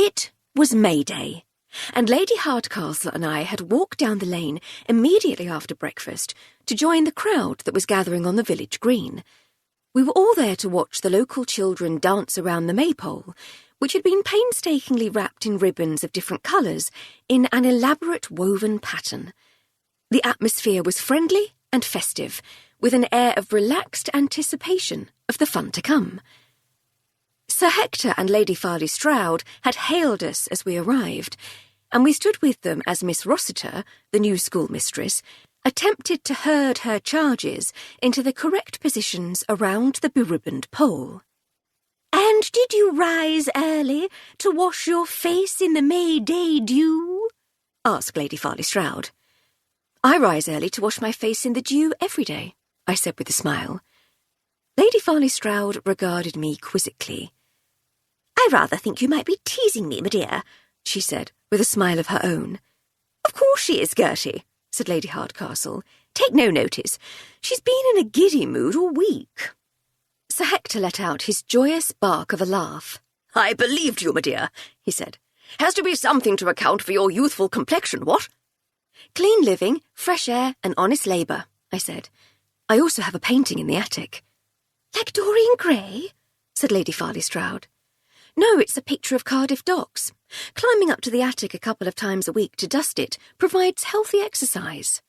It was May Day, and Lady Hardcastle and I had walked down the lane immediately after breakfast to join the crowd that was gathering on the village green. We were all there to watch the local children dance around the maypole, which had been painstakingly wrapped in ribbons of different colours in an elaborate woven pattern. The atmosphere was friendly and festive, with an air of relaxed anticipation of the fun to come. Sir Hector and Lady Farley-Stroud had hailed us as we arrived, and we stood with them as Miss Rossiter, the new schoolmistress, attempted to herd her charges into the correct positions around the beribboned pole. "And did you rise early to wash your face in the May Day dew?" asked Lady Farley-Stroud. "I rise early to wash my face in the dew every day," I said with a smile. Lady Farley-Stroud regarded me quizzically. "I rather think you might be teasing me, my dear," she said, with a smile of her own. "Of course she is, Gertie," said Lady Hardcastle. "Take no notice. She's been in a giddy mood all week." Sir Hector let out his joyous bark of a laugh. "I believed you, my dear," he said. "Has to be something to account for your youthful complexion, what?" "Clean living, fresh air, and honest labour," I said. "I also have a painting in the attic." "Like Dorian Gray?" said Lady Farley-Stroud. "No, it's a picture of Cardiff docks. Climbing up to the attic a couple of times a week to dust it provides healthy exercise."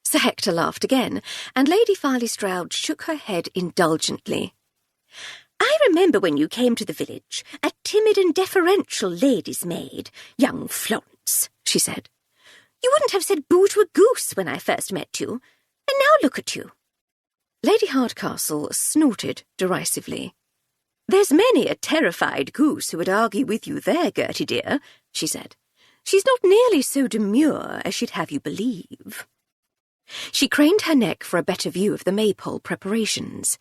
Sir Hector laughed again, and Lady Farley-Stroud shook her head indulgently. "I remember when you came to the village, a timid and deferential lady's maid, young Florence," she said. "You wouldn't have said boo to a goose when I first met you, and now look at you." Lady Hardcastle snorted derisively. "There's many a terrified goose who would argue with you there, Gertie dear," she said. "She's not nearly so demure as she'd have you believe." She craned her neck for a better view of the maypole preparations.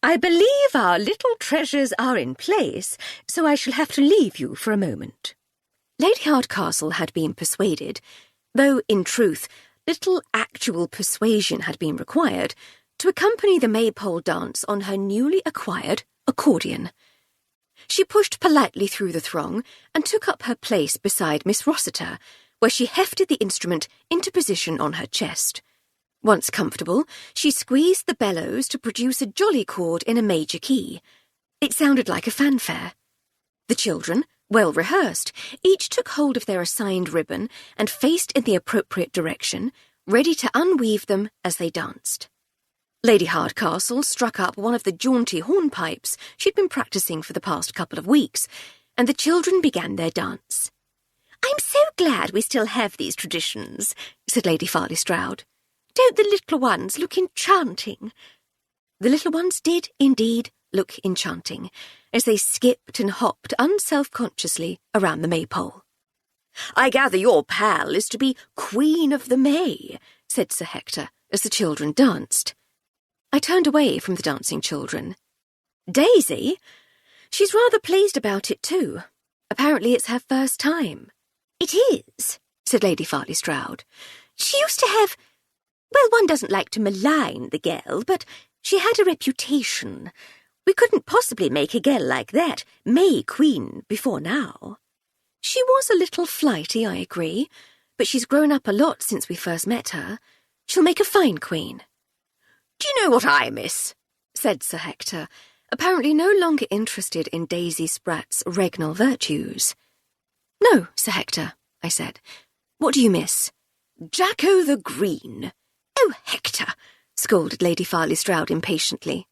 "I believe our little treasures are in place, so I shall have to leave you for a moment." Lady Hardcastle had been persuaded, though, in truth, little actual persuasion had been required, to accompany the maypole dance on her newly acquired accordion. She pushed politely through the throng and took up her place beside Miss Rossiter, where she hefted the instrument into position on her chest. Once comfortable, she squeezed the bellows to produce a jolly chord in a major key. It sounded like a fanfare. The children, well rehearsed, each took hold of their assigned ribbon and faced in the appropriate direction, ready to unweave them as they danced. Lady Hardcastle struck up one of the jaunty hornpipes she'd been practising for the past couple of weeks, and the children began their dance. "I'm so glad we still have these traditions," said Lady Farley-Stroud. "Don't the little ones look enchanting?" The little ones did, indeed, look enchanting, as they skipped and hopped unselfconsciously around the maypole. "I gather your pal is to be Queen of the May," said Sir Hector, as the children danced. I turned away from the dancing children. "Daisy? She's rather pleased about it too. Apparently it's her first time." "It is," said Lady Farley-Stroud. "She used to have... Well, one doesn't like to malign the girl, but she had a reputation. We couldn't possibly make a girl like that May Queen before now." "She was a little flighty, I agree, but she's grown up a lot since we first met her. She'll make a fine queen." "Do you know what I miss?" said Sir Hector, apparently no longer interested in Daisy Spratt's regnal virtues. "No, Sir Hector," I said. "What do you miss?" "Jacko the Green." "Oh, Hector," scolded Lady Farley-Stroud impatiently.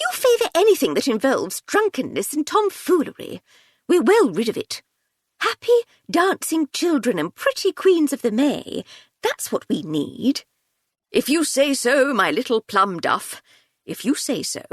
"You favour anything that involves drunkenness and tomfoolery. We're well rid of it. Happy, dancing children and pretty queens of the May, that's what we need." "If you say so, my little plum duff. If you say so,"